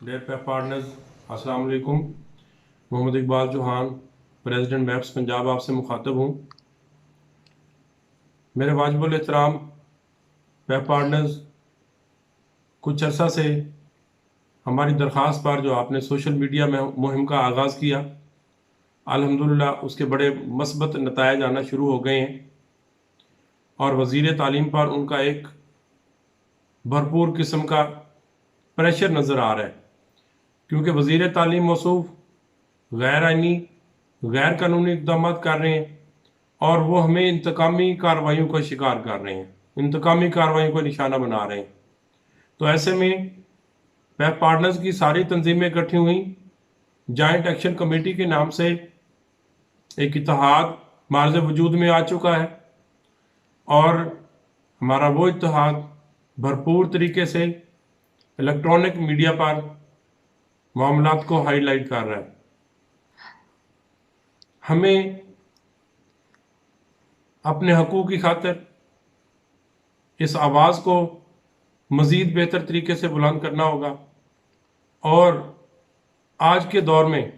Dare pipe partners, अस्सलाम वालेकुम। Mohammad Iqbal Chauhan, president maps Punjab, आपसे मुखातब हूँ। मेरे वाजिबुल एहतराम पैप पार्टनर्स, कुछ अर्सा से हमारी दरख्वास्त पर जो आपने सोशल मीडिया में मुहिम का आगाज़ किया, अल्हम्दुलिल्लाह उसके बड़े मस्बत नतायज आना शुरू हो गए हैं और वज़ीर तालीम पर उनका एक भरपूर किस्म का प्रेशर नज़र आ रहा है, क्योंकि वज़ीर तालीम मौसूफ गैर आइनी गैर कानूनी इक़दाम कर रहे हैं और वो हमें इंतकामी कार्रवाइयों का शिकार कर रहे हैं, इंतकामी कार्रवाइयों को निशाना बना रहे हैं। तो ऐसे में पैप पार्टनर्स की सारी तंजीमें इकट्ठी हुई, जॉइंट एक्शन कमेटी के नाम से एक इत्तेहाद मार्ज़ वजूद में आ चुका है और हमारा वो इत्तेहाद भरपूर तरीके से इलेक्ट्रॉनिक मीडिया पर मामलात को हाईलाइट कर रहा है। हमें अपने हकूक़ की खातिर इस आवाज़ को मज़ीद बेहतर तरीके से बुलंद करना होगा और आज के दौर में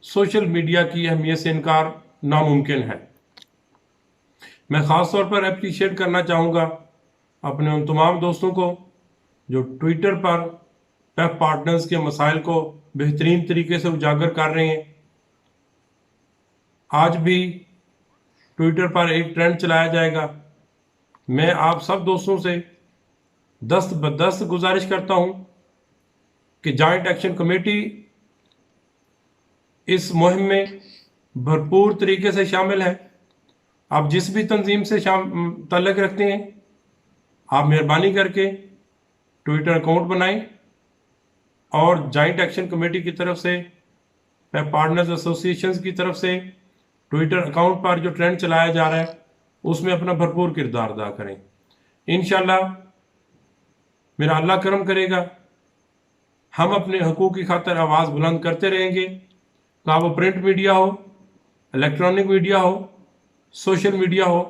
सोशल मीडिया की अहमियत से इनकार नामुमकिन है। मैं ख़ास तौर पर अप्रिशिएट करना चाहूँगा अपने उन तमाम दोस्तों को जो ट्विटर पर पैप पार्टनर्स के मसाइल को बेहतरीन तरीके से उजागर कर रहे हैं। आज भी ट्विटर पर एक ट्रेंड चलाया जाएगा। मैं आप सब दोस्तों से दस्त बदस्त गुजारिश करता हूं कि जॉइंट एक्शन कमेटी इस मुहिम में भरपूर तरीके से शामिल है। आप जिस भी तंजीम से ताल्लुक़ रखते हैं, आप मेहरबानी करके ट्विटर अकाउंट बनाएं और जॉइंट एक्शन कमेटी की तरफ से, पैप पार्टनर्स एसोसिएशन की तरफ से ट्विटर अकाउंट पर जो ट्रेंड चलाया जा रहा है उसमें अपना भरपूर किरदार अदा करें। इंशाल्लाह मेरा अल्लाह करम करेगा, हम अपने हकूक़ की खातिर आवाज़ बुलंद करते रहेंगे, चाहे वो प्रिंट मीडिया हो, इलेक्ट्रॉनिक मीडिया हो, सोशल मीडिया हो।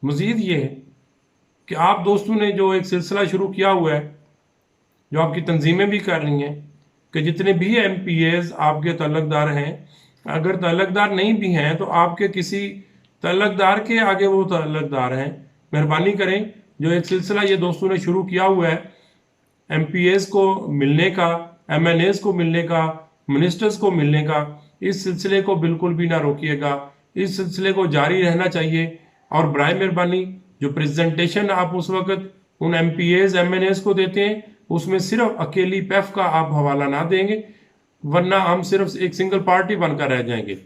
मज़ीद ये है कि आप दोस्तों ने जो एक सिलसिला शुरू किया हुआ है, जो आपकी तंजीमें भी कर रही हैं कि जितने भी MPAs आपके तल्लकदार हैं, अगर तल्लकदार नहीं भी हैं तो आपके किसी तल्लकदार के आगे वो तल्लकदार हैं, मेहरबानी करें। जो एक सिलसिला ये दोस्तों ने शुरू किया हुआ है MPAs को मिलने का, MNAs को मिलने का, मिनिस्टर्स को मिलने का, इस सिलसिले को बिल्कुल भी ना रोकिएगा। इस सिलसिले को जारी रहना चाहिए और बराए मेहरबानी जो प्रेजेंटेशन आप उस वक्त उन MPAs MNAs को देते हैं उसमें सिर्फ अकेली पैफ का आप हवाला ना देंगे, वरना हम सिर्फ एक सिंगल पार्टी बनकर रह जाएंगे।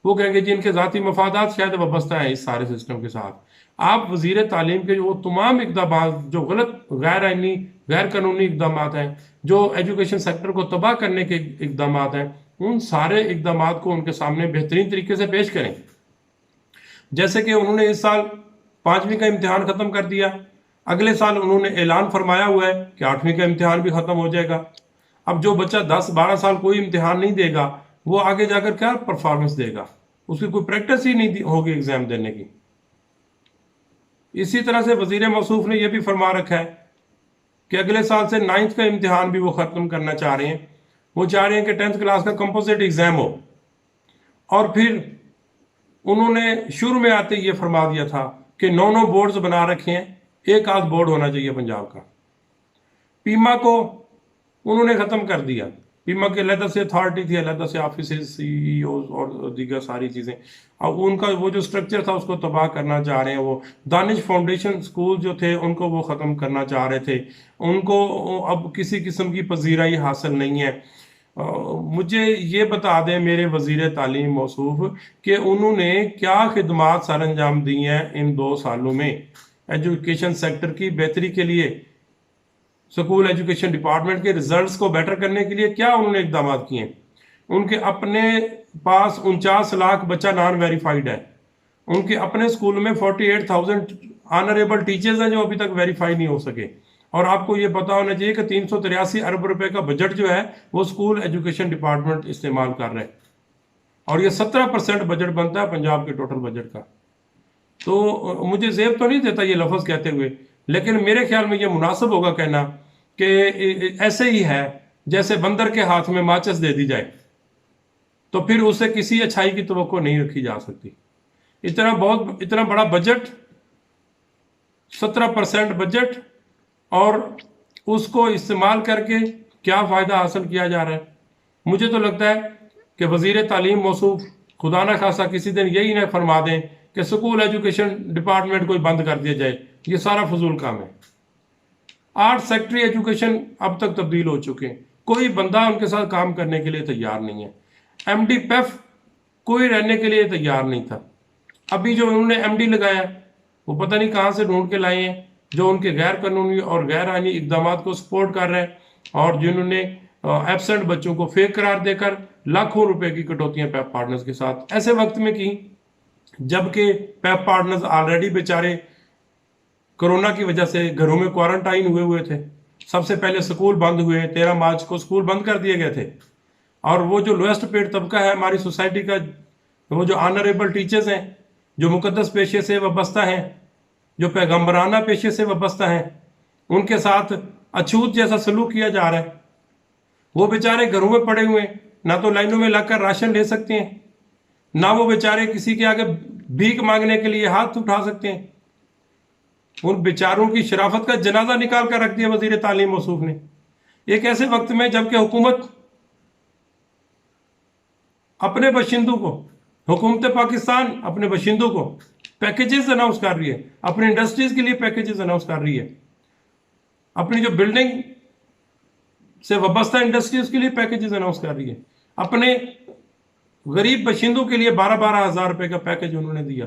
वो कहेंगे जी इनके ज़ाती मफादात शायद वाबस्ता है इस सारे सिस्टम के साथ। आप वज़ीर तालीम के जो तमाम इक़दाम जो गलत गैर आइनी गैर कानूनी इक़दाम हैं, जो एजुकेशन सेक्टर को तबाह करने के इक़दाम हैं, उन सारे इक़दाम को उनके सामने बेहतरीन तरीके से पेश करें। जैसे कि उन्होंने इस साल 5वीं का इम्तिहान ख़त्म कर दिया, अगले साल उन्होंने ऐलान फरमाया हुआ है कि 8वीं का इम्तिहान भी ख़त्म हो जाएगा। अब जो बच्चा 10-12 साल कोई इम्तिहान नहीं देगा वो आगे जाकर क्या परफॉर्मेंस देगा, उसकी कोई प्रैक्टिस ही नहीं होगी एग्ज़ाम देने की। इसी तरह से वज़ीर मौसूफ ने यह भी फरमा रखा है कि अगले साल से 9th का इम्तिहान भी वो ख़त्म करना चाह रहे हैं। वो चाह रहे हैं कि 10th क्लास का कंपोजिट एग्ज़ाम हो। और फिर उन्होंने शुरू में आते ये फरमा दिया था कि 9 बोर्ड्स बना रखे हैं, एक आध बोर्ड होना चाहिए पंजाब का। पीमा को उन्होंने ख़त्म कर दिया। पीमा के अलग से अथॉरिटी थी, अलग से ऑफिस, CEO और दीगर सारी चीज़ें। अब उनका वो जो स्ट्रक्चर था उसको तबाह करना चाह रहे हैं। वो दानिश फाउंडेशन स्कूल जो थे उनको वो ख़त्म करना चाह रहे थे। उनको अब किसी किस्म की पजीराई हासिल नहीं है। मुझे ये बता दें मेरे वज़ीर तालीम मौसूफ कि उन्होंने क्या खिदमात सर अंजाम दी हैं इन 2 सालों में एजुकेशन सेक्टर की बेहतरी के लिए, स्कूल एजुकेशन डिपार्टमेंट के रिजल्ट्स को बेटर करने के लिए क्या उन्होंने इकदाम किए। उनके अपने पास 49 लाख बच्चा नॉन वेरीफाइड है। उनके अपने स्कूल में 48,000 ऑनरेबल टीचर्स हैं जो अभी तक वेरीफाई नहीं हो सके। और आपको ये पता होना चाहिए कि 383 अरब रुपए का बजट जो है वो स्कूल एजुकेशन डिपार्टमेंट इस्तेमाल कर रहे हैं और ये 17% बजट बनता है पंजाब के टोटल बजट का। तो मुझे ज़ेब तो नहीं देता ये लफ्ज़ कहते हुए, लेकिन मेरे ख्याल में ये मुनासिब होगा कहना कि ऐसे ही है जैसे बंदर के हाथ में माचिस दे दी जाए, तो फिर उसे किसी अच्छाई की तवक्को नहीं रखी जा सकती। इतना बड़ा बजट, 17% बजट, और उसको इस्तेमाल करके क्या फ़ायदा हासिल किया जा रहा है। मुझे तो लगता है कि वज़ीर तालीम मौसूफ खुदा न खासा किसी दिन यही ना फरमा दें कि स्कूल एजुकेशन डिपार्टमेंट को बंद कर दिया जाए। ये सारा फजूल काम है। 8 सेक्रेटरी एजुकेशन अब तक तब्दील हो चुके हैं, कोई बंदा उनके साथ काम करने के लिए तैयार नहीं है। MD PEF कोई रहने के लिए तैयार नहीं था। अभी जो उन्होंने MD लगाया वो पता नहीं कहाँ से ढूंढ के लाए हैं, जो उनके गैर कानूनी और गैर आईनी इकदाम को सपोर्ट कर रहे हैं, और जिन्होंने एब्सेंट बच्चों को फेक करार देकर लाखों रुपए की कटौतियां पैप पार्टनर्स के साथ ऐसे वक्त में की जबकि पैप पार्टनर्स ऑलरेडी बेचारे कोरोना की वजह से घरों में क्वारंटाइन हुए थे। सबसे पहले स्कूल बंद हुए, 13 मार्च को स्कूल बंद कर दिए गए थे। और वो जो लोएस्ट पेड तबका है हमारी सोसाइटी का, वो जो ऑनरेबल टीचर्स हैं, जो मुकद्दस पेशे से वाबस्ता हैं, जो पैगम्बराना पेशे से वाबस्ता हैं, उनके साथ अछूत जैसा सलूक किया जा रहा है। वो बेचारे घरों में पड़े हुए हैं, ना तो लाइनों में लगकर राशन ले सकते हैं, ना वो बेचारे किसी के आगे भीख मांगने के लिए हाथ उठा सकते हैं। उन बेचारों की शराफत का जनाजा निकाल कर रख दिया वजीर तालीम मौसूफ ने, एक ऐसे वक्त में जबकि हुकूमत अपने बशिंदों को, हुकूमत पाकिस्तान अपने बशिंदों को पैकेजेस अनाउंस कर रही है, अपनी इंडस्ट्रीज के लिए पैकेजेस अनाउंस कर रही है, अपनी जो बिल्डिंग से वाबस्ता इंडस्ट्रीज के लिए पैकेजेस अनाउंस कर रही है, अपने गरीब बशिंदों के लिए 12-12 हज़ार रुपए का पैकेज उन्होंने दिया।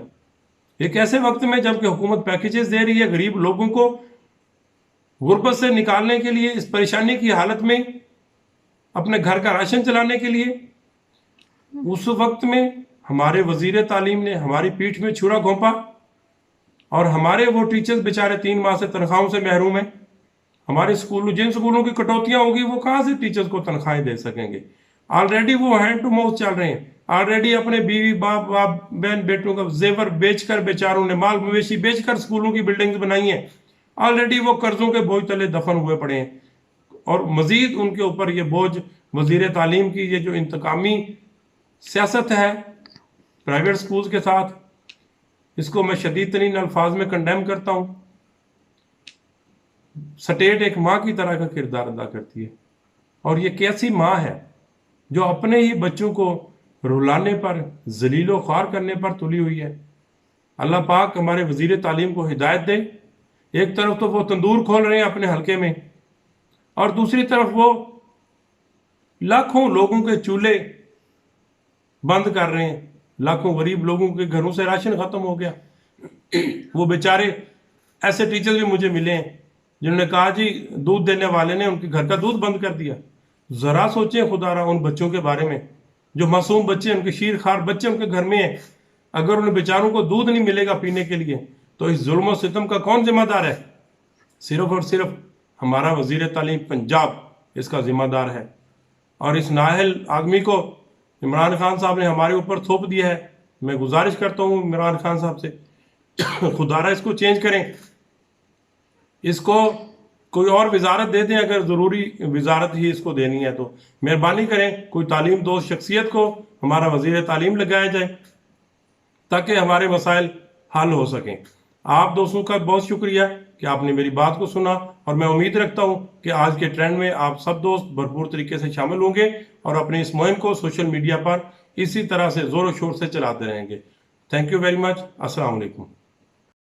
एक ऐसे वक्त में जबकि हुकूमत पैकेजेस दे रही है गरीब लोगों को गुर्बत से निकालने के लिए, इस परेशानी की हालत में अपने घर का राशन चलाने के लिए, उस वक्त में हमारे वजीर तालीम ने हमारी पीठ में छुरा घोंपा और हमारे वो टीचर्स बेचारे 3 माह से तनख्वाहों से महरूम हैं। हमारे स्कूलों, जिन स्कूलों की कटौतियां होगी वो कहाँ से टीचर्स को तनख्वाहें दे सकेंगे। ऑलरेडी वो हैंड टू माउथ चल रहे हैं, ऑलरेडी अपने बीवी बाप बहन बेटों का जेवर बेचकर, बेचारों ने माल मवेशी बेचकर स्कूलों की बिल्डिंग्स बनाई हैं। ऑलरेडी वो कर्जों के बोझ तले दफन हुए पड़े हैं, और मजीद उनके ऊपर ये बोझ वजीर तालीम की ये जो इंतकामी सियासत है प्राइवेट स्कूल्स के साथ, इसको मैं शदीद तरीन अल्फाज में कंडेम करता हूँ। स्टेट एक माँ की तरह का किरदार अदा करती है, और ये कैसी माँ है जो अपने ही बच्चों को रुलाने पर, जलीलो ख्वार करने पर तुली हुई है। अल्लाह पाक हमारे वजीर तालीम को हिदायत दे। एक तरफ तो वो तंदूर खोल रहे हैं अपने हलके में, और दूसरी तरफ वो लाखों लोगों के चूल्हे बंद कर रहे हैं। लाखों गरीब लोगों के घरों से राशन खत्म हो गया। वो बेचारे ऐसे टीचर्स भी मुझे मिले हैं जिन्होंने कहा जी दूध देने वाले ने उनके घर का दूध बंद कर दिया। जरा सोचें खुदारा उन बच्चों के बारे में, जो मासूम बच्चे, उनके शीर खार बच्चे उनके घर में हैं। अगर उन बेचारों को दूध नहीं मिलेगा पीने के लिए तो इस जुल्म और सितम का कौन जिम्मेदार है? सिर्फ और सिर्फ हमारा वजीर तालीम पंजाब इसका जिम्मेदार है। और इस नाअहल आदमी को इमरान खान साहब ने हमारे ऊपर थोप दिया है। मैं गुजारिश करता हूँ इमरान खान साहब से खुदारा इसको चेंज करें, इसको कोई और वजारत दे दें, अगर ज़रूरी वजारत ही इसको देनी है तो मेहरबानी करें कोई तालीम दोस्त शख्सियत को हमारा वजीर तालीम लगाया जाए ताकि हमारे मसाइल हल हो सकें। आप दोस्तों का बहुत शुक्रिया कि आपने मेरी बात को सुना, और मैं उम्मीद रखता हूं कि आज के ट्रेंड में आप सब दोस्त भरपूर तरीके से शामिल होंगे और अपनी इस मुहिम को सोशल मीडिया पर इसी तरह से ज़ोर शोर से चलाते रहेंगे। Thank you very much. अस्सलाम वालेकुम।